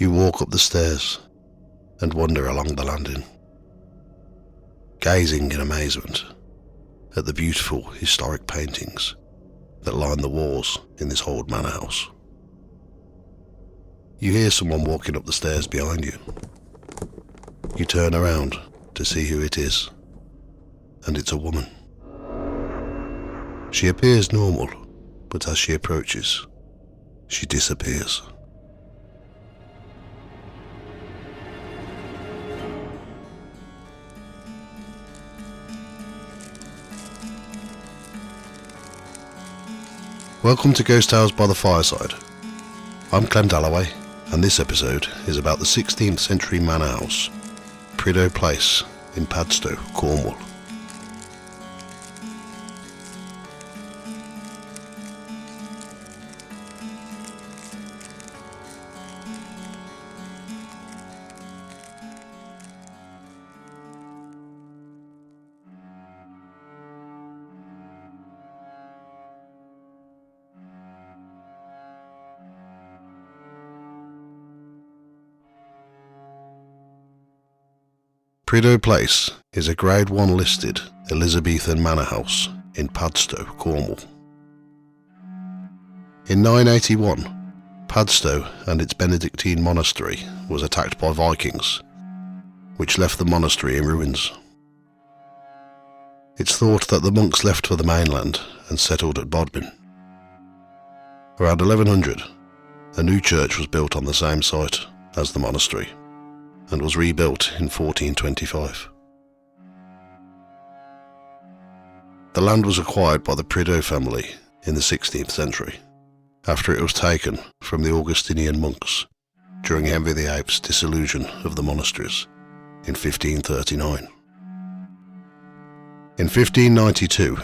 You walk up the stairs and wander along the landing, gazing in amazement at the beautiful historic paintings that line the walls in this old manor house. You hear someone walking up the stairs behind you. You turn around to see who it is, and it's a woman. She appears normal, but as she approaches, she disappears. Welcome to Ghost Tales by the Fireside. I'm Clem Dalloway, and this episode is about the 16th century manor house, Prideaux Place in Padstow, Cornwall. Prideaux Place is a Grade 1 listed Elizabethan manor house in Padstow, Cornwall. In 981, Padstow and its Benedictine monastery was attacked by Vikings, which left the monastery in ruins. It's thought that the monks left for the mainland and settled at Bodmin. Around 1100, a new church was built on the same site as the monastery, and was rebuilt in 1425. The land was acquired by the Prideaux family in the 16th century, after it was taken from the Augustinian monks during Henry VIII's dissolution of the monasteries in 1539. In 1592,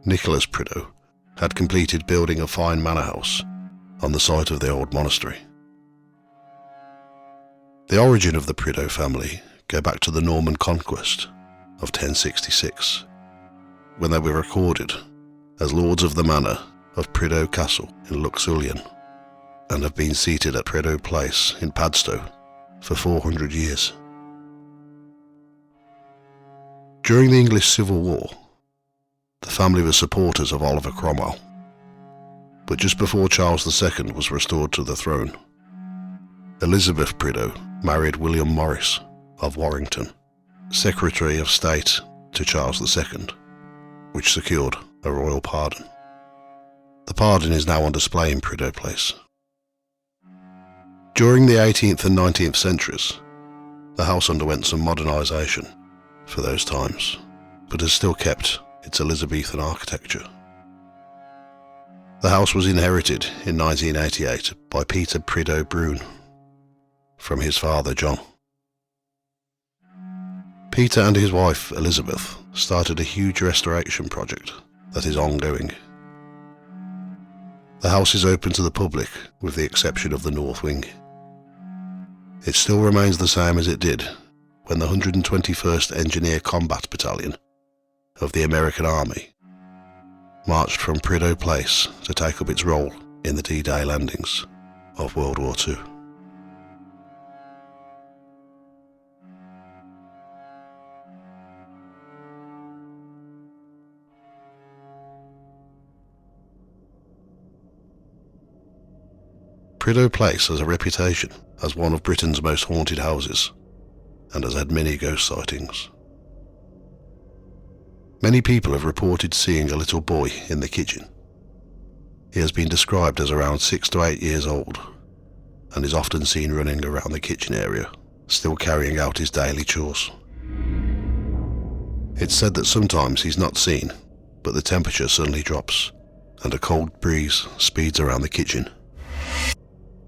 Nicholas Prideaux had completed building a fine manor house on the site of the old monastery. The origin of the Prideaux family go back to the Norman conquest of 1066, when they were recorded as lords of the manor of Prideaux Castle in Luxullian, and have been seated at Prideaux Place in Padstow for 400 years. During the English Civil War, the family were supporters of Oliver Cromwell, but just before Charles II was restored to the throne, Elizabeth Prideaux married William Morris of Warrington, Secretary of State to Charles II, which secured a royal pardon. The pardon is now on display in Prideaux Place. During the 18th and 19th centuries, the house underwent some modernisation for those times, but has still kept its Elizabethan architecture. The house was inherited in 1988 by Peter Prideaux Brune from his father John. Peter and his wife Elizabeth started a huge restoration project that is ongoing. The house is open to the public with the exception of the north wing. It still remains the same as it did when the 121st Engineer Combat Battalion of the American Army marched from Prideaux Place to take up its role in the D-Day landings of World War II. Prideaux Place has a reputation as one of Britain's most haunted houses, and has had many ghost sightings. Many people have reported seeing a little boy in the kitchen. He has been described as around 6 to 8 years old, and is often seen running around the kitchen area, still carrying out his daily chores. It's said that sometimes he's not seen, but the temperature suddenly drops, and a cold breeze speeds around the kitchen.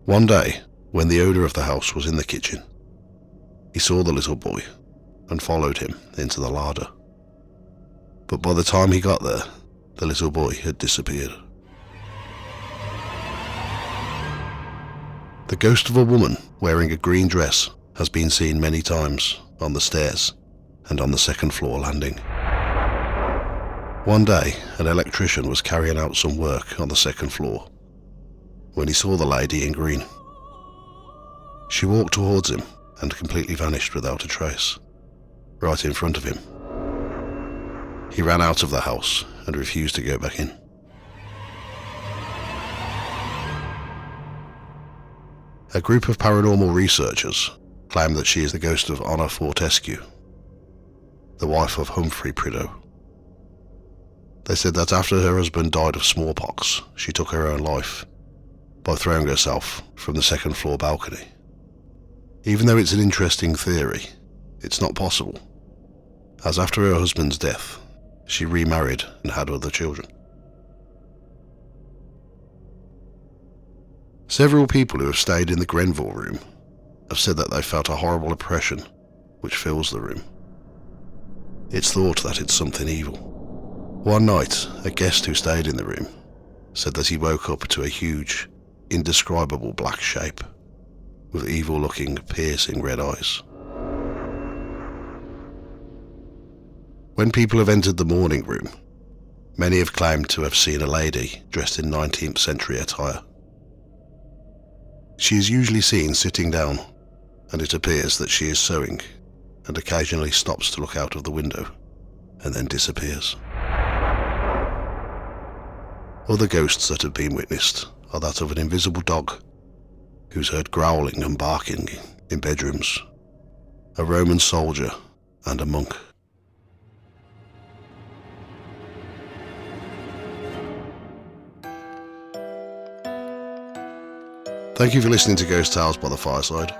One day, when the owner of the house was in the kitchen, he saw the little boy and followed him into the larder. But by the time he got there, the little boy had disappeared. The ghost of a woman wearing a green dress has been seen many times on the stairs and on the second floor landing. One day, an electrician was carrying out some work on the second floor when he saw the lady in green. She walked towards him and completely vanished without a trace, right in front of him. He ran out of the house and refused to go back in. A group of paranormal researchers claim that she is the ghost of Anna Fortescue, the wife of Humphrey Prideaux. They said that after her husband died of smallpox, she took her own life by throwing herself from the second floor balcony. Even though it's an interesting theory, it's not possible, as after her husband's death, she remarried and had other children. Several people who have stayed in the Grenville room have said that they felt a horrible oppression which fills the room. It's thought that it's something evil. One night, a guest who stayed in the room said that he woke up to a huge, indescribable black shape with evil-looking, piercing red eyes. When people have entered the morning room, many have claimed to have seen a lady dressed in 19th century attire. She is usually seen sitting down, and it appears that she is sewing and occasionally stops to look out of the window and then disappears. Other ghosts that have been witnessed are that of an invisible dog who's heard growling and barking in bedrooms, a Roman soldier, and a monk. Thank you for listening to Ghost Tales by the Fireside.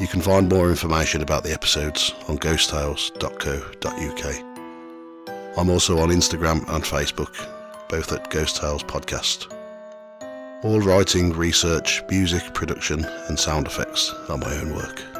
You can find more information about the episodes on ghosttales.co.uk. I'm also on Instagram and Facebook, both at Ghost Tales Podcast. All writing, research, music, production and sound effects are my own work.